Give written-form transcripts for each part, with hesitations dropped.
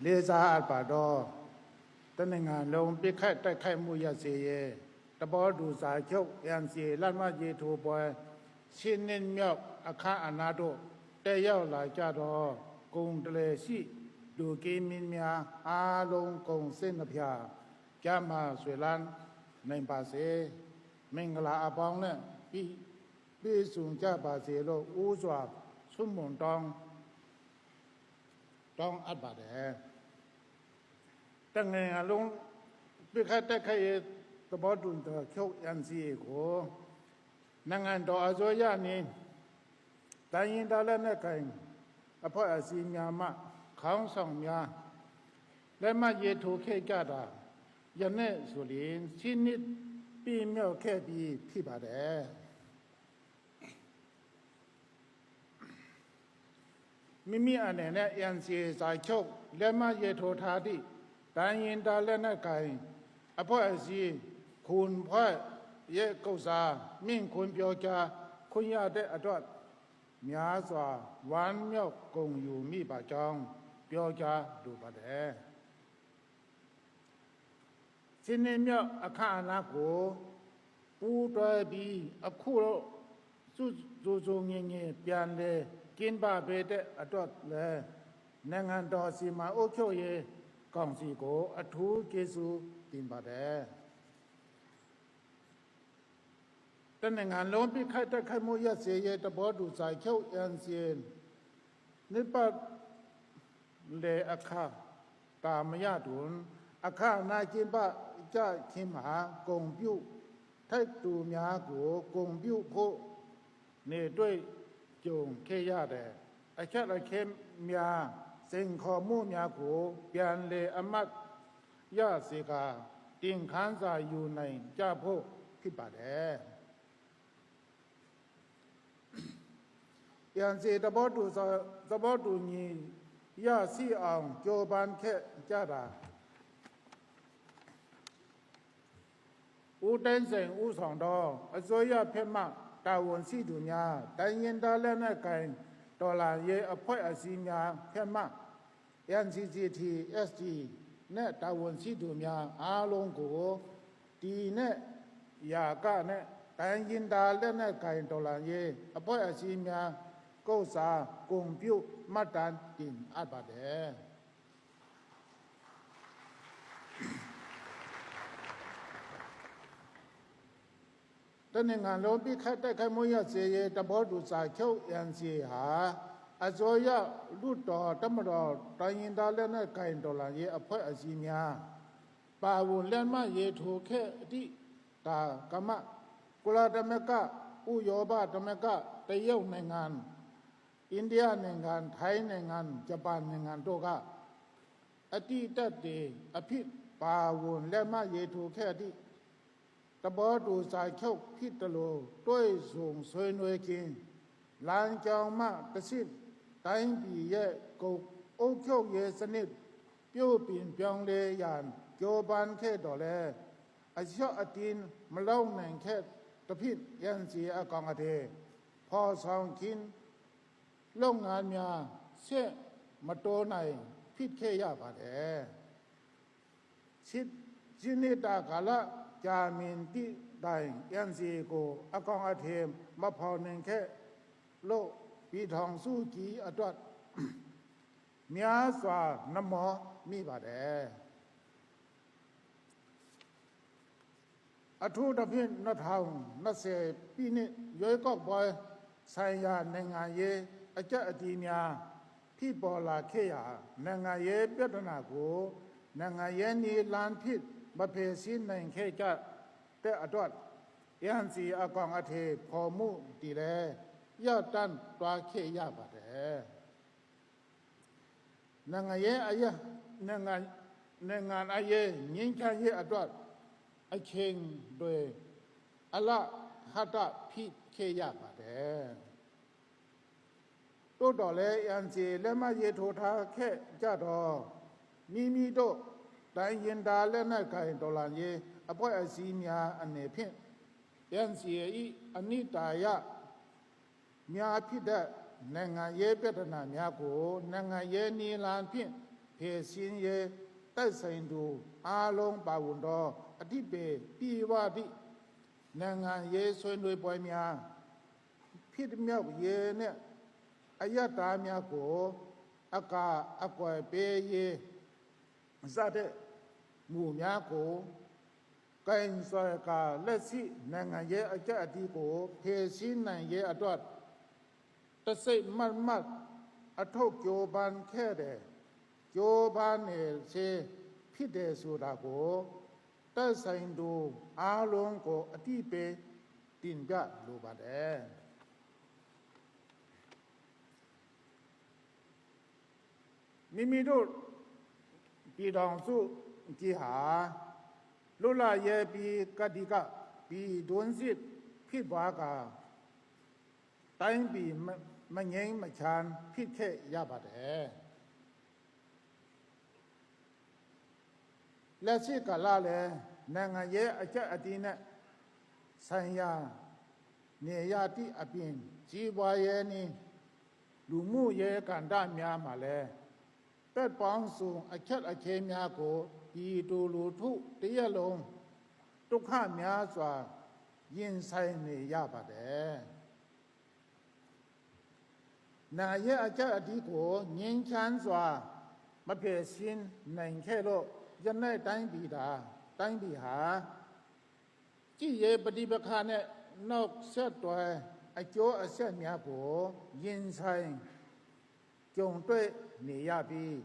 Leza Albado, Taninga Long Picat Takamuya Seye, the Bordu Zakyo, Yansi, Lama Jitu Boy, Shinin Milk, Aka Anado, Tayao La Jado, Gong Dele Si, Du Gimia, A Long Gong Sinapia, Jama Swilan, Name Pase, Mingala Abong, Bi Sun Jaba Zero, Uzwa, Sumun Dong, Dong Abade. ตั้งแต่ลงไปแค่แต่แค่ตบอดุนตัวเข้ายันซีกูนั่งงานต่ออาศัยานี่แต่ยินดาเล่นนักการอภัยอาศีมีมาข้างสองมีและมาเยทูแค่จ้าดายันเนสุรินชินิดปีเมียวแค่ปีที่บาดเจ็บมิอันเนี่ยยันซีสายโชคและมาเยทูทาดีแต่ยินดาเล่นนักการอภัยอาศีคุณพ่อเยกุศามิ่งคุณเปียวจ้าคุณยาเดอดมีอาสวาวันเมียวกงอยู่มีปะจองเปียวจ้าดูปะเดสินเมียวอาคานาโกปูตัวบีอคูโรซูเงี้ยเปลี่ยนเลยกินบาเบเดอดเลยนังงานต่อสีมาโอโคเยกองสีโกอทูเกซูตินบาเดแต่ในงานล้มพิคัยแต่ใครโมยเสียตะบอดูสายเขียวยันเสียนนิปัตเลอาคาตามยาดุนอาคานาจินบะจะขิมหากงพิวไทตูมยาโกกงพิวโพเนด้วยจงเคยาเดอาชาละเคมยาเซ็งขอมูมยาโกเปลี่ยนเลอมัดยาเสกาติงขันสายอยู่ในจ้าโพที่บาเดยันเสตบอดูนียาสีอ่างโจบันแค่จ้าดาอุเทนเซงอุสองดออโซยาเพมาตาวนสีดุญาแต่ยินดาเล่นกันตอลาเยอภัยอาศีญาเพมายันซีจีทีเอสจีเนตาวนสีดุญาอาลงโกตีเนยากะเนแต่ยินดาเล่นกันตอลาเยอภัยอาศีญาก็สากงพิวมาตันตินอาบาเดตอนนี้งานเราพิคัยแต่ใครโมยเสียตะบอดูสายเขียวยันเสียหาอาโซยาลุดต่อตมรอตายินดาเล่นกันตอลาเยอภัยอาศีญาปาวุนเล่นมาเยถูแค่ที่ตากรรมะกุลาธรรมกะอุโยบาธรรมกะเตยเอาในงานอินเดียในงานไทยในงานญี่ปุ่นในงานโตกะอดีตเดอภิปาวุนและมาเยทูแค่ที่ตะบอดูสายเขียวพิตโลด้วยส่งสวยหน่วยกินลานจองมากระสิบไตปีเยกโอเขียวเยสนิดปิ้วปิ่นเปียงเลยานโจบันแค่ดอแลอาเชียอตินมาเล่าแหน่งแค่ตะพิษยันสีอากองอเทพอสองคินโรงงานมีเสียมาโตในพิษแค่ยาบาดชินิตากาละจามินที่ได้ยันสีโกอากองอาเทมมาพอหนึ่งแค่โลปีทองสู้จีอดดมีอาสวานมอมีบาดอทูตพินนทาวนัเสปีนี้ย้อยก็บอยสายยาในงานเยอาจจะอดีมีพี่บอลาเขียในงานเยเปียดนาโกในงานเยนี่ลานพิษมาเพศินในแค่จะแต่อดยันสีอากองอาเทพอมูตีแลยอดตันตัวเขียบาดในงานเยอายะในงานอายะยิงแค่เยอดไอเชงโดยอัลละฮัตตะพี่เขียบาดตัวต่อเลยยันสีและมาเยโทธาแค่จ้าดอมีโตแต่ยินดาและนักการตอลานเยอภัยอาศีญาอันเนเพ่ยันสีอีอันนี้ตายะมีอาภิเดในงานเยเปตนามีอาโกในงานเยนีลานเพ่ ဖေစင်းရဲ့တိုက်ဆိုင်သူအားလုံးပါဝင်သောအတိပေပြည်ဝတိနိုင်ငံရေးဆွေးနွေးပွဲများဖြစ်မြောက်ရေးနဲ့အယတ္တများကိုအကွယ်ပေးရေးစတဲ့မူများကိုကိုင်စွဲကလက်ရှိနိုင်ငံရေးအကြအတီးကိုဖြည့်ဆည်းနိုင်ရေးအတွက်တစိတ်မတ်အထောက်ကြိုးပမ်းခဲ့တဲ့ကြိုးပမ်းနေစေဖြစ်တယ်ဆိုတာကိုတက်ဆိုင်သူအားလုံးကိုအတိပေးတင်ပြလိုပါတယ်မိမိတို့ပြည်တော်စုကြီးဟာလွတ်လပ်ရေးပြည်ကတိကပြည်တွင်းစစ်ဖြစ်ပွားကတိုင်းပြည်မငြိမ်းမချမ်းဖြစ်ခဲ့ရပါတယ်လက်ရှိကာလလည်းနိုင်ငံရေးအကြအတီးနဲ့ဆိုင်ရာနေရတိအပြင်ကြီးပွားရေးနဲ့လူမှုရေးကဏ္ဍများမှာလည်းတက်ပေါင်းစုံအခက်အခဲများကိုပြည်သူလူထုတရက်လုံးဒုက္ခများစွာရင်ဆိုင်နေရပါတယ်။နာရဲ့အကြအတီးကိုငြင်းချမ်းစွာမဖြေရှင်းနိုင်ခဲ့လို့ယနေ့တိုင်းပြည်ဟာကြည်ရဲ့ပฏิပက္ခနဲ့နောက်ဆက်တွဲအကျိုးအဆက်များကိုရင်ဆိုင်ကြုံတွေ့နေရပြီး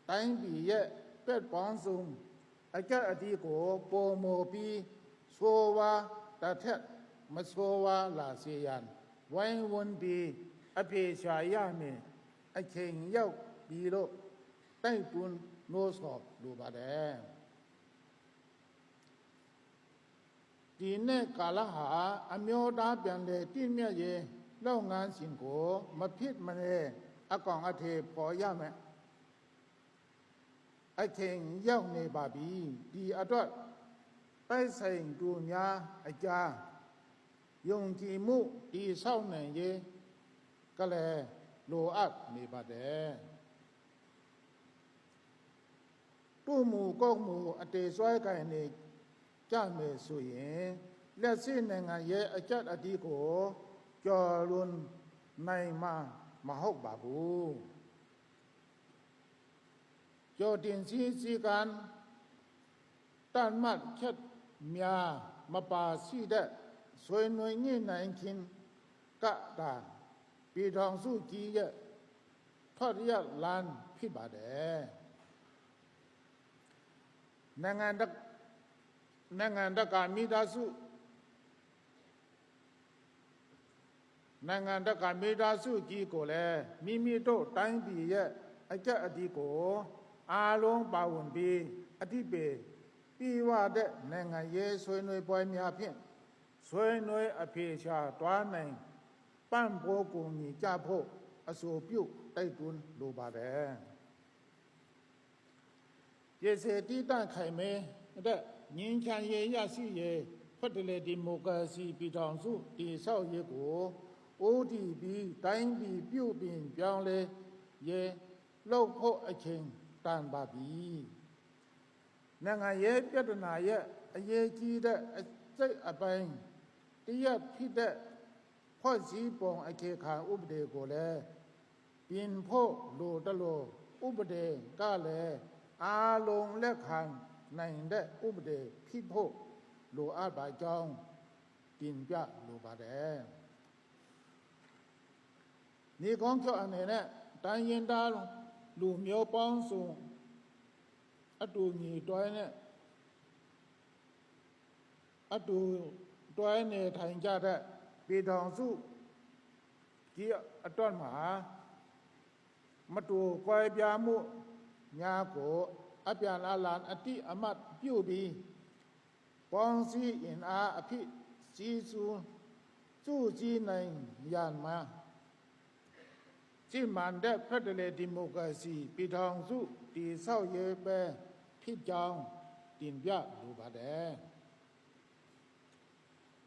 တိုင်းပြည်ရဲ့တက်ပေါင်းစုံအကြအတီးကိုပုံမပြီးဆိုဝါတစ်ထက်မဆိုဝါလာစေရန်ဝိုင်းဝန်းပြီးအဖေရှာရမယ်အချိန်ရောက်ပြီးလို့တိုက်တွန်းလို့ဆိုလိုပါတယ်ဒီနေ့ကာလဟာအမျိုးသားပြန်လည်တည်မြဲရေးလုပ်ငန်းစဉ်ကိုမဖြစ်မနေအကောင်အထည်ပေါ်ရမယ်အချိန်ရောက်နေပါပြီဒီအတွက်တိုက်ဆိုင်သူများအကြားယုံကြည်မှုတည်ဆောက်နိုင်ရေးကလည်းလိုအပ်နေပါတယ်တူမှုကောက်မှုအတေဆွဲကိုင်နေကြမယ်ဆိုရင်လက်ရှိနိုင်ငံရဲ့အကြအတီးကိုကျော်လွန်နိုင်မှာမဟုတ်ပါဘူးကျော်တင်စီကံတန်မှတ်ချက်များမပါရှိတဲ့ဆွေးနွေးညှိနှိုင်းခြင်းကတာပြည်ထောင်စုကြီးရဲ့ထွက်ရလမ်းဖြစ်ပါတယ်နိုင်ငံတကာမိသားစုကြီးကိုလည်းမိမိတို့တိုင်းပြည်ရဲ့အကြအတီးကိုအားလုံးပါဝင်ပြီးအတိပေပြီးဝတဲ့နိုင်ငံရေးဆွေးနွေးပွဲများဖြင့်ဆွေးနွေးအဖြေရှာတွားနိုင်ပံ့ပိုးကူညီကြဖို့အဆိုပြုတိုက်တွန်းလိုပါတယ်ရေစတိတန့်ခိုင်မဲတဲ့ငင်းချမ်းရေးရရှိရေးဖက်ဒရယ်ဒီမိုကရေစီပြည်ထောင်စုတည်ဆောက်ရေးကို ODP တိုင်းပြည်ပြုပြင်ပြောင်းလဲရေးလုပ်ဖို့အချိန်တန်ပါပြီနိုင်ငံရေးပြဿနာရဲ့အရေးကြီးတဲ့အစိတ်အပိုင်းတရက်ဖြစ်တဲ့ဖွဲ့စည်းပုံအခြေခံဥပဒေကိုလည်းပြင်ဖို့လိုတလို့ဥပဒေကလည်းအားလုံးလက်ခံနိုင်တဲ့ဥပဒေဖြစ်ဖို့လိုအပ်ပါကြောင်းတင်ပြလိုပါတယ်ဒီကောင်းချအနေနဲ့တိုင်းရင်းသားလူမျိုးပေါင်းစုံအတူညီတွဲနဲ့အတူတွဲနေထိုင်ကြတဲ့ပြည်ထောင်စုကြီးအတွက်မှာမတူကွဲပြားမှုများကိုအပြန်အလှန်အတိအမှတ်ပြုပြီးပေါင်းစည်းအင်အားအဖြစ်ကြီးစုကြည်နိုင်ရမှာကြည်မှန်တဲ့ဖက်ဒရယ်ဒီမိုကရေစီပြည်ထောင်စုတည်ဆောက်ရေးပဲဖြစ်ကြောင်းတင်ပြလိုပါတယ်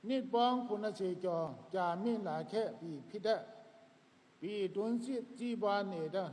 နှစ်ပေါင်း90ကျော်ကြာမြင့်လာခဲ့ပြီးဖြစ်တဲ့ပြည်တွင်းစစ်ကြီးပွားနေတဲ့